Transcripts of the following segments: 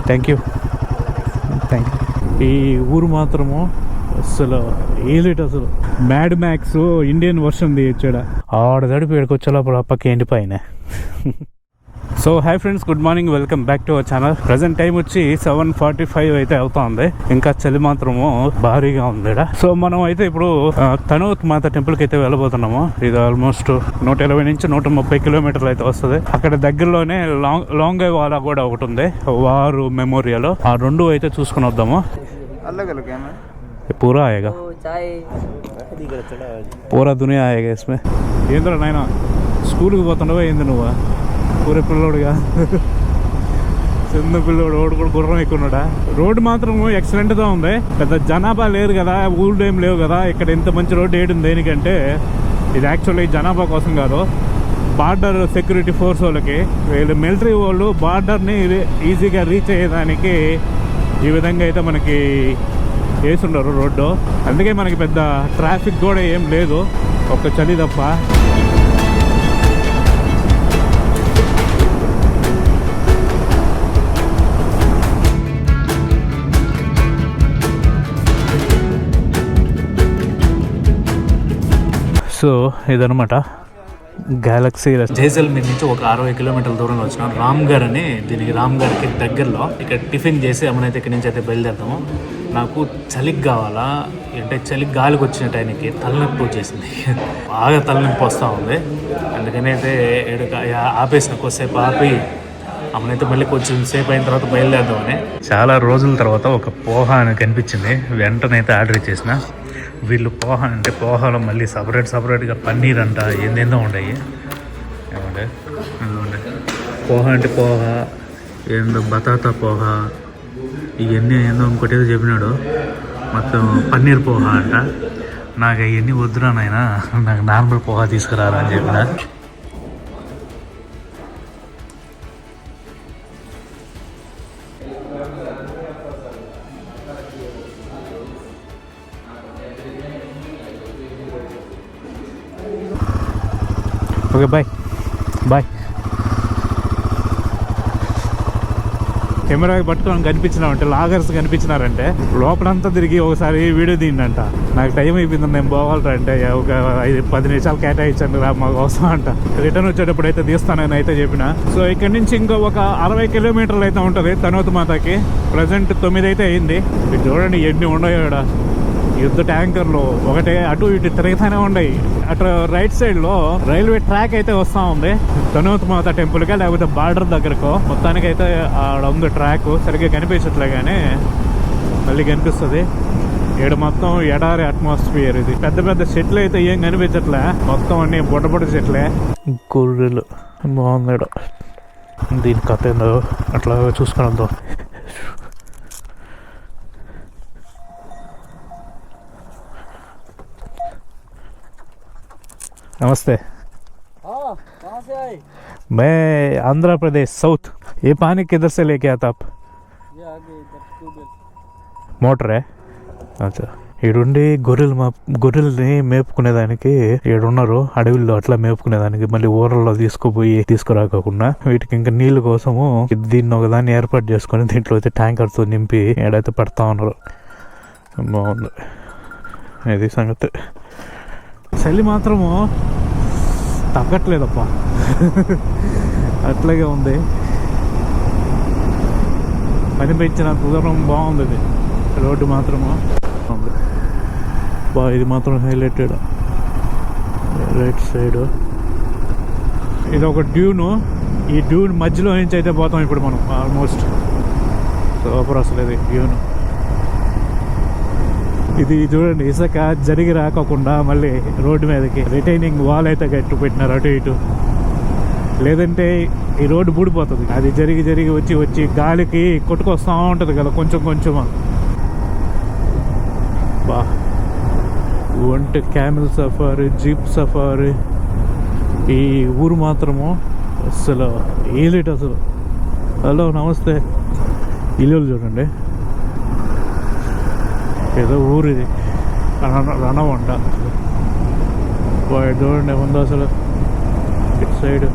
Thank you. ఈ ఊరు మాత్రము అసలు ఏలేట్, అసలు మ్యాడ్ మ్యాక్స్ ఇండియన్ వర్షన్ తీయచ్చాడ ఆడ తడిపి ఏడుకొచ్చేలోపల పక్క ఎండిపోయిన. So hi friends, good morning, welcome back to our channel. Present time వచ్చి 7:45 అయితే అవుతుంది. ఇంకా చలి మాత్రము భారీగా ఉంది. సో మనం అయితే ఇప్పుడు తనోత్ మాత టెంపుల్కి అయితే వెళ్ళబోతున్నాము. ఇది ఆల్మోస్ట్ 120 నుంచి 130 కిలోమీటర్లు అయితే వస్తుంది. అక్కడ దగ్గరలోనే లాంగే వాలా కూడా ఒకటి ఉంది, వారు మెమోరియల్. ఆ రెండు అయితే చూసుకుని వద్దాము. పూరా ఆయేగా, పూరా దునియా ఆయేగా ఇస్మే. ఏంద్రా నాయన స్కూల్కి పోతున్నావా ఏంది నువ్వు? పూరే పిల్లోడుగా చిన్న పిల్లోడు ఓడు కూడా గుర్రం ఎక్కున్నాడా. రోడ్డు మాత్రం ఎక్సలెంట్గా ఉంది. పెద్ద జనాభా లేదు కదా, ఊళ్ళు ఏం లేవు కదా. ఇక్కడ ఇంత మంచి రోడ్డు వేయడం దేనికంటే ఇది యాక్చువల్లీ జనాభా కోసం కాదు, బార్డర్ సెక్యూరిటీ ఫోర్స్ వాళ్ళకి. వీళ్ళు మిలిటరీ వాళ్ళు బార్డర్ని ఈజీగా రీచ్ అయ్యేదానికి ఈ విధంగా అయితే మనకి వేసుండరు రోడ్డు. అందుకే మనకి పెద్ద ట్రాఫిక్ కూడా ఏం లేదు, ఒక్క చలి తప్ప. సో ఇదనమాట గ్యాలక్సీ. జైసల్మీర్ నుంచి ఒక 60 కిలోమీటర్ల దూరంలో వచ్చినాం. రామ్గర్ అని, దీనికి రామ్గర్కి దగ్గరలో. ఇక్కడ టిఫిన్ చేసి అమ్మనైతే ఇక్కడి నుంచి అయితే బయలుదేరుతాము. నాకు చలికి కావాలా అంటే చలికి గాలికి వచ్చిన టైంకి తలనొప్పి వచ్చేసింది, బాగా తలనొప్పి వస్తూ ఉంది. అందుకని అయితే ఆపేసిన, కొద్దిసేపు ఆపి అమ్మనైతే మళ్ళీ కొంచెం సేపు అయిన తర్వాత బయలుదేరుదామని. చాలా రోజుల తర్వాత ఒక పోహా అని కనిపించింది, వెంటనే అయితే ఆర్డర్ ఇచ్చేసిన. వీళ్ళు పోహా అంటే పోహాలో మళ్ళీ సపరేట్గా పన్నీర్ అంట ఏందేందో ఉండయి. ఏమంటే పోహా అంటే పోహా, ఏందో బతాతా పోహా, ఇవన్నీ ఏందో ఇంకోటి ఏదో చెప్పినాడు, మొత్తం పన్నీర్ పోహా అంట. నాకు అవన్నీ వద్దురా నాయనా, నాకు నార్మల్ పోహా తీసుకురారా అని చెప్పిన. Okay bye. కెమెరా పట్టుకొని కనిపించినామంటే, లాగర్స్ కనిపించినారంటే లోపలంతా తిరిగి ఒకసారి వీడియో తీయండి. నాకు టైం అయిపోయింది, నేను పోవాలరా అంటే ఒక 5-10 నిమిషాలు కేటాయించండి రా మాకు అవసరం అంట. రిటర్న్ వచ్చేటప్పుడు అయితే తీస్తానని అయితే చెప్పిన. సో ఇక్కడ నుంచి ఇంకో ఒక 60 కిలోమీటర్లు అయితే ఉంటుంది తనోత్ మాతకి. ప్రజెంట్ 9 అయితే అయింది. మీరు చూడండి ఎన్ని ఉన్నాయో ఇక్కడ యుద్ధ ట్యాంకర్లు, ఒకటే అటు ఇటు తిరుగుతూనే ఉన్నాయి. అటు రైట్ సైడ్ లో రైల్వే ట్రాక్ అయితే వస్తూ ఉంది తనోత్ మాత టెంపుల్గా, లేకపోతే బార్డర్ దగ్గరకు. మొత్తానికి అయితే ఆడ ఉంది ట్రాక్, సరిగ్గా కనిపించట్లే కానీ మళ్ళీ కనిపిస్తుంది. ఇక్కడ మొత్తం ఎడారి అట్మాస్ఫియర్. ఇది పెద్ద పెద్ద చెట్లు అయితే ఏం కనిపించట్లే, మొత్తం అన్ని బుడ్డ చెట్లే. గొర్రెలు బాగుంది. దీని కథ ఏందో అట్లా చూసుకున్నాం. नमस्ते। कहाँ से आए? मैं आंध्र प्रदेश साउथ। ये पानी किधर से लेके आता आप? ये आगे ट्यूबवेल మోటర్. అచ్చా, ఈడుండి గొర్రెల్ని మేపుకునేదానికి ఈడున్నారు అడవిలో. అట్లా మేపుకునేదానికి మళ్ళీ ఊరల్లో తీసుకురాకుండా వీటికి ఇంకా నీళ్ళ కోసము దీన్ని ఒకదాన్ని ఏర్పాటు చేసుకొని దీంట్లో అయితే ట్యాంకర్తో నింపి ఏడైతే పెడతా ఉన్నారు. బాగుంది ఇది సంగతి. చలి మాత్రము తగ్గట్లేదప్ప, అట్లాగే ఉంది. పని పెంచిన దూరం బాగుంది. ఇది రోడ్డు మాత్రము ఉంది బాగా. ఇది మాత్రం హైలైటెడ్ రైట్ సైడ్. ఇది ఒక డ్యూను. ఈ డ్యూన్ మధ్యలో నుంచి అయితే పోతాం ఇప్పుడు మనం. ఆల్మోస్ట్ సూపర్ అసలు ఇది డ్యూను. ఇది చూడండి, ఇసుక జరిగి రాకోకుండా మళ్ళీ రోడ్డు మీదకి రిటైనింగ్ వాల్ అయితే గట్టి పెట్టినారు అటు ఇటు, లేదంటే ఈ రోడ్డు బూడిపోతుంది. అది జరిగి వచ్చి గాలికి కొట్టుకొస్తూ ఉంటుంది కదా కొంచెం. బా వంటి క్యామెల్ సఫారీ, జీప్ సఫారీ. ఈ ఊరు మాత్రము అసలు ఏలేట్ అసలు. హలో నమస్తే. ఇల్లు చూడండి, ఏదో ఊరు ఇది, రణవంట. చూడండి ఏముందో అసలు ఇటు సైడ్.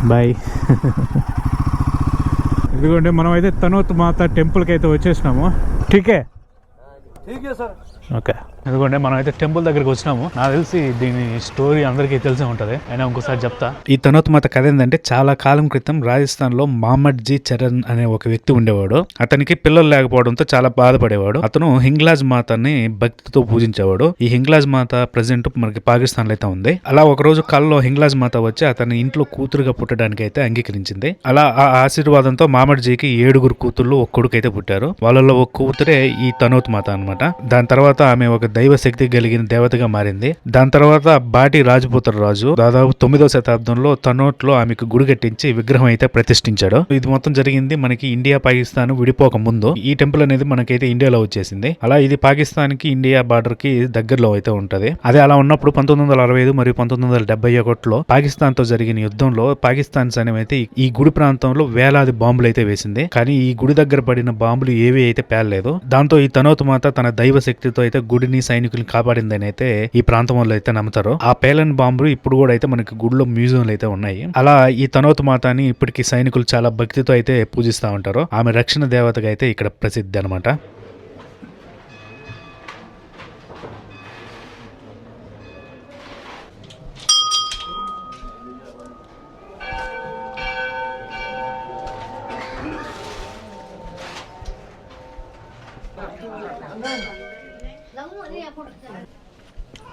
బాయ్. ఇదిగోండి మనం అయితే తనోత్ మాత టెంపుల్కి అయితే వచ్చేసినాము. ఠీకే ఓకే. ఎందుకంటే మనం అయితే టెంపుల్ దగ్గరికి వచ్చినాము. నాకు తెలిసి దీని స్టోరీ అందరికీ తెలిసే ఉంటది, అయినా ఇంకోసారి చెప్తా. ఈ తనోత్ మాత కథ ఏంటంటే, చాలా కాలం క్రితం రాజస్థాన్ లో మహమ్మద్ జీ చరణ్ అనే ఒక వ్యక్తి ఉండేవాడు. అతనికి పిల్లలు లేకపోవడంతో చాలా బాధపడేవాడు. అతను హింగ్లాజ్ మాతని భక్తితో పూజించేవాడు. ఈ హింగ్లాజ్ మాత ప్రెసెంట్ మనకి పాకిస్తాన్ లో అయితే ఉంది. అలా ఒక రోజు కల్లో హింగ్లాజ్ మాత వచ్చి అతని ఇంట్లో కూతురుగా పుట్టడానికి అయితే అంగీకరించింది. అలా ఆ ఆశీర్వాదంతో మహమ్మద్ జీకి 7 కూతుళ్ళు, ఒక కొడుకు అయితే పుట్టారు. వాళ్ళలో ఒక కూతురే ఈ తనోత్ మాత అన్నమాట. దాని తర్వాత ఆమె ఒక దైవ శక్తి కలిగిన దేవతగా మారింది. దాని తర్వాత బాటి రాజపుత్ర రాజు దాదాపు 9వ శతాబ్దంలో తనోట్ లో ఆమెకు గుడి కట్టించి విగ్రహం అయితే ప్రతిష్ఠించాడు. ఇది మొత్తం జరిగింది మనకి ఇండియా పాకిస్తాన్ విడిపోక ముందు. ఈ టెంపుల్ అనేది మనకైతే ఇండియాలో వచ్చేసింది. అలా ఇది పాకిస్తాన్ కి ఇండియా బార్డర్ కి దగ్గరలో అయితే ఉంటది. అదే అలా ఉన్నప్పుడు 1965 మరియు 1971లో పాకిస్తాన్ తో జరిగిన యుద్ధంలో పాకిస్తాన్ సైన్యం అయితే ఈ గుడి ప్రాంతంలో వేలాది బాంబులు అయితే వేసింది. కానీ ఈ గుడి దగ్గర పడిన బాంబులు ఏవి అయితే పేలలేదు. దాంతో ఈ తనోత్ మాత తన దైవ శక్తితో అయితే గుడిని, సైనికుల్ని కాపాడిందని అయితే ఈ ప్రాంతం వాళ్ళు అయితే నమ్ముతారు. ఆ పేలని బాంబులు ఇప్పుడు కూడా అయితే మనకి గుడిలో మ్యూజియంలు అయితే ఉన్నాయి. అలా ఈ తనోత్ మాతని ఇప్పటికీ సైనికులు చాలా భక్తితో అయితే పూజిస్తూ ఉంటారు. ఆమె రక్షణ దేవతగా అయితే ఇక్కడ ప్రసిద్ధి అనమాట.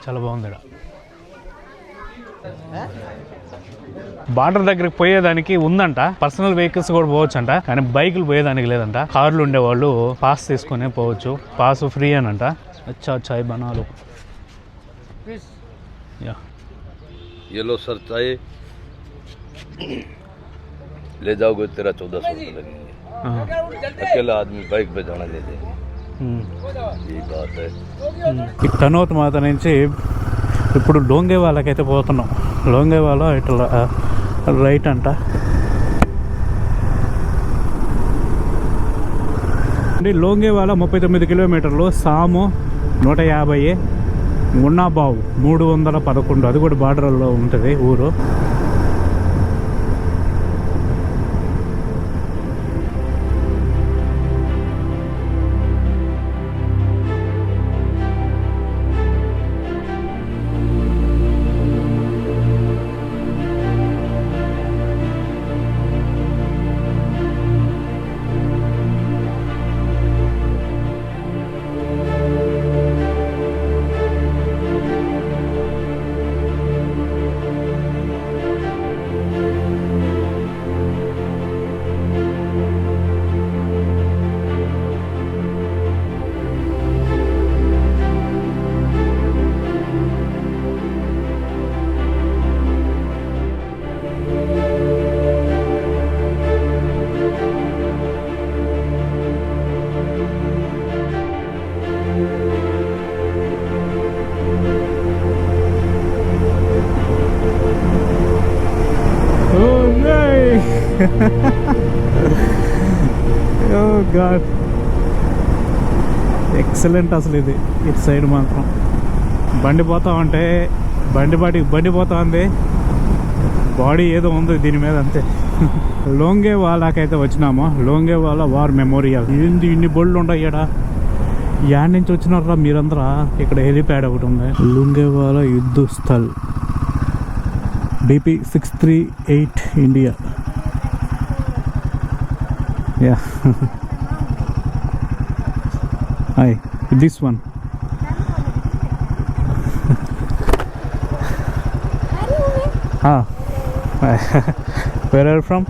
చాలా బాగుంది. బార్డర్ దగ్గరికి పోయేదానికి ఉందంట, పర్సనల్ వెహికల్స్ కూడా పోవచ్చంట, కానీ బైకులు పోయేదానికి లేదంట. కార్లు ఉండేవాళ్ళు పాస్ తీసుకునే పోవచ్చు. పాస్ ఫ్రీ అనంట. అచ్చా చాయ్ బనాలు. యా ये लो सर चाय ले जाओगे तेरा 1400 रुपये लगेंगे. अकेला आदमी बाइक पे जाना ले जाएंगे. ये बात है. ఈ తనోత్ మాత నుంచి ఇప్పుడు లోంగేవాలకైతే పోతున్నాం. లోంగేవాల ఇట్లా రైట్ అంట. లోంగేవాల 39 కిలోమీటర్లు, సాము 150, ఉన్నాబావు 311. అది కూడా బార్డర్లో ఉంటుంది ఊరు. Oh God, ఎక్సలెంట్ అసలు ఇది. ఇటు సైడ్ మాత్రం బండి పోతా ఉంటే బండి పోతా ఉంది, బాడీ ఏదో ఉంది దీని మీద అంతే. లోంగేవాలాకైతే వచ్చినాము. లోంగేవాలా వార్ మెమోరియల్. ఏంది ఇన్ని బళ్ళు ఉన్నాయి ఇక్కడ? యాడ్ నుంచి వచ్చినారా మీరందరా? ఇక్కడ హెలిప్యాడ్ ఒకటి ఉంది. లోంగేవాలా యుద్ధ Sthal BP 638 India. Yeah. Hi, this one. Where are you from?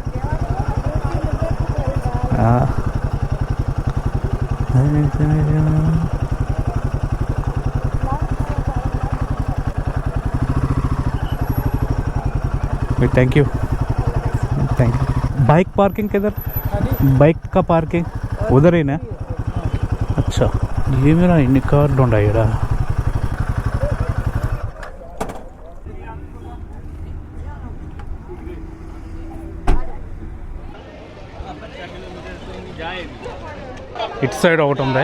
Thank you. Bike parking किधर? बाइक का पार्किंग उधर ही ना? अच्छा, ये मेरा इन्हीं कार ढूंढा ये रहा. ఇటు సైడ్ ఒకటి ఉంది.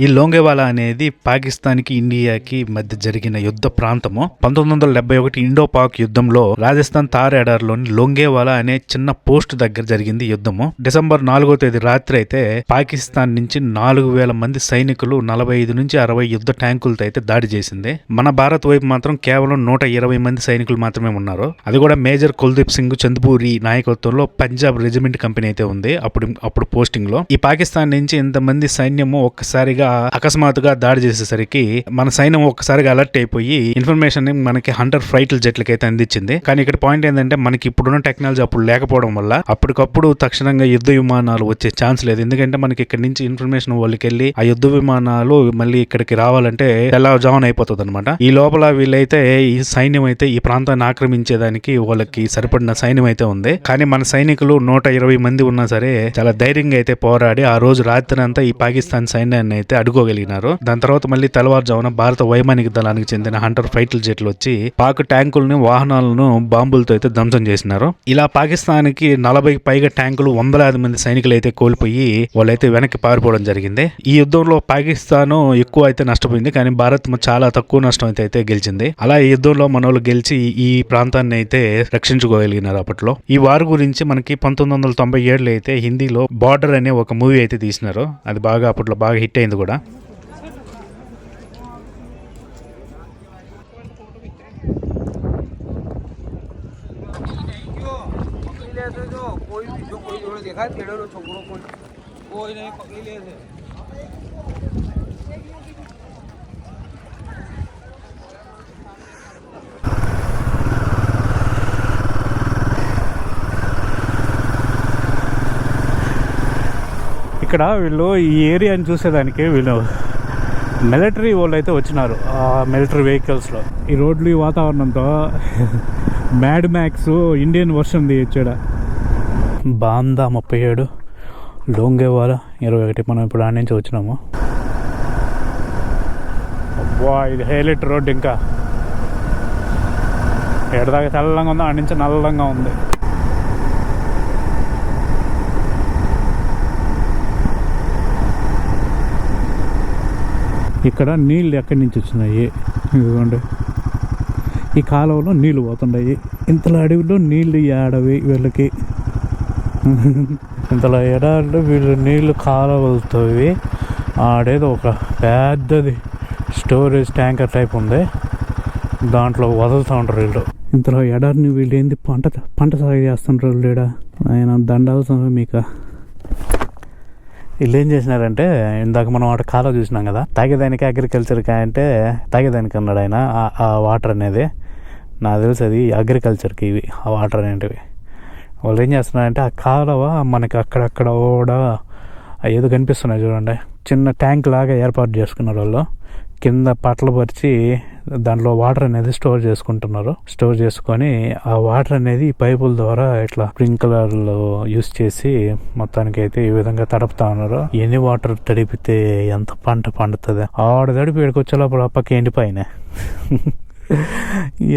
ఈ లోంగేవాలా అనేది పాకిస్తాన్కి ఇండియాకి మధ్య జరిగిన యుద్ధ ప్రాంతము. 1971 ఇండో పాక్ యుద్ధంలో రాజస్థాన్ తార్ ఎడారిలోని లోంగేవాలా అనే చిన్న పోస్ట్ దగ్గర జరిగింది యుద్ధము. డిసెంబర్ 4వ తేదీ రాత్రి అయితే పాకిస్తాన్ నుంచి 4,000 మంది సైనికులు 45 నుంచి 60 యుద్ధ ట్యాంకులతో అయితే దాడి చేసింది. మన భారత్ వైపు మాత్రం కేవలం 120 మంది సైనికులు మాత్రమే ఉన్నారు. అది కూడా మేజర్ కుల్దీప్ సింగ్ చంద్పూరి నాయకత్వంలో పంజాబ్ రెజిమెంట్ కంపెనీ అయితే ఉంది అప్పుడు పోస్టింగ్ లో. ఈ పాకిస్తాన్ నుంచి ఇంతమంది సైన్యము ఒక్కసారిగా అకస్మాత్తుగా దాడి చేసేసరికి మన సైన్యం ఒక్కసారిగా అలర్ట్ అయిపోయి ఇన్ఫర్మేషన్ ని మనకి హంటర్ ఫైటర్ జెట్లకి అయితే అందించింది. కానీ ఇక్కడ పాయింట్ ఏంటంటే మనకి ఇప్పుడున్న టెక్నాలజీ అప్పుడు లేకపోవడం వల్ల అప్పటికప్పుడు తక్షణంగా యుద్ధ విమానాలు వచ్చే ఛాన్స్ లేదు. ఎందుకంటే మనకి ఇక్కడ నుంచి ఇన్ఫర్మేషన్ వాళ్ళకి వెళ్ళి ఆ యుద్ధ విమానాలు మళ్ళీ ఇక్కడికి రావాలంటే తెల్లవారుజామున అయిపోతుంది అనమాట. ఈ లోపల వీళ్ళైతే ఈ సైన్యం అయితే ఈ ప్రాంతాన్ని ఆక్రమించేదానికి వాళ్ళకి సరిపడిన సైన్యం అయితే ఉంది. కానీ మన సైనికులు 120 మంది ఉన్నా సరే చాలా ధైర్యంగా అయితే పోరాడి ఆ రోజు రాత్రి అంతా ఈ పాకిస్తాన్ సైన్యాన్ని అయితే అడ్డుకోగలిగినారు. దాని తర్వాత మళ్ళీ తెల్లవారుజామున భారత వైమానిక దళానికి చెందిన హంటర్ ఫైటర్ జెట్లు వచ్చి పాక్ ట్యాంకులను వాహనాలను బాంబులతో అయితే ధ్వంసం చేసినారు. ఇలా పాకిస్తాన్ కి 40 పైగా ట్యాంకులు 100 మంది సైనికులు అయితే కోల్పోయి వాళ్ళైతే వెనక్కి పారిపోవడం జరిగింది. ఈ యుద్ధంలో పాకిస్తాన్ ఎక్కువ అయితే నష్టపోయింది, కానీ భారత్ చాలా తక్కువ నష్టం అయితే గెలిచింది. అలా ఈ యుద్ధంలో మనోళ్ళు గెలిచి ఈ ప్రాంతాన్ని అయితే రక్షించుకోగలిగినారు. అప్పట్లో ఈ వార్ గురించి మనకి 1997లో అయితే హిందీలో బార్డర్ అనే ఒక మూవీ అయితే తీసినారు. అది బాగా అప్పట్లో బాగా హిట్ అయింది కూడా. ఇక్కడ వీళ్ళు ఈ ఏరియాని చూసేదానికి వీళ్ళు మిలిటరీ వాళ్ళు అయితే వచ్చినారు మిలిటరీ వెహికల్స్లో. ఈ రోడ్లు ఈ వాతావరణంతో mad max Indian version తీయచ్చాడ. Banda 37, లోంగేవాలా 21. మనం ఇప్పుడు ఆడ నుంచి వచ్చినాము. అబ్బా ఇది హైలైట్ రోడ్. ఇంకా ఎడదాకా తెల్లంగా ఉంది, ఆడ నుంచి నల్లంగా ఉంది. ఇక్కడ నీళ్ళు ఎక్కడి నుంచి వచ్చినాయి ఇదిగోండి. ఈ కాలువలో నీళ్ళు పోతున్నాయి. ఇంతలో అడవిలో నీళ్ళు ఆడవి వీళ్ళకి. ఇంతలో ఎడారిలో వీళ్ళు నీళ్ళు కాలువలుతాయి. ఆడేదో ఒక పెద్దది స్టోరేజ్ ట్యాంకర్ టైప్ ఉంది, దాంట్లో వదులుతూ ఉంటారు వీళ్ళు. ఇంతలో ఎడారిని వీళ్ళు ఏంది పంట సాగు చేస్తుంటారు వీళ్ళు. ఆయన దండాల్సిన మీకు వీళ్ళు ఏం చేసినారంటే, ఇందాక మనం వాటి కాలువ చూసినాం కదా, తాగేదానికి అగ్రికల్చర్కి అంటే తాగేదానికి అన్నాడు ఆయన. ఆ వాటర్ అనేది నాకు తెలిసి అది అగ్రికల్చర్కి ఇవి ఆ వాటర్ అనేటివి. వాళ్ళు ఏం చేస్తున్నారంటే ఆ కాలువ మనకి అక్కడక్కడ కూడా ఏదో కనిపిస్తున్నాయి చూడండి, చిన్న ట్యాంక్ లాగా ఏర్పాటు చేసుకున్నారు వాళ్ళు. కింద పట్టలు పరిచి దాంట్లో వాటర్ అనేది స్టోర్ చేసుకుంటున్నారు. స్టోర్ చేసుకొని ఆ వాటర్ అనేది పైపుల ద్వారా ఇట్లా స్ప్రింక్లర్లు యూస్ చేసి మొత్తానికి అయితే ఈ విధంగా తడుపుతా ఉన్నారు. ఎన్ని వాటర్ తడిపితే ఎంత పంట పండుతుంది. ఆడ తడిపి ఏడుకొచ్చేలోపల పక్క ఎండిపోయినా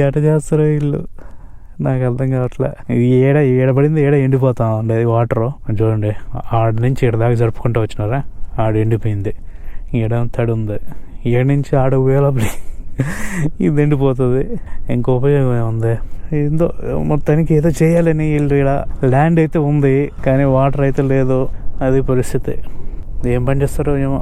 ఎట చేస్తారు వీళ్ళు నాకు అర్థం కావట్లే. ఏడబడింది ఎండిపోతా ఉండేది వాటర్. చూడండి ఆడ నుంచి ఈడ దాకా జరుపుకుంటూ వచ్చినారా, ఆడ ఎండిపోయింది. ఈడ తడి ఉంది. ఏడు నుంచి ఆడ వేలప్పుడు ఇది ఎండిపోతుంది. ఇంకో ఉపయోగం ఏముంది? ఏందో మొత్తానికి ఏదో చేయాలని వీళ్ళు ఇక్కడ ల్యాండ్ అయితే ఉంది, కానీ వాటర్ అయితే లేదు. అది పరిస్థితి. ఏం పని చేస్తారో ఏమో.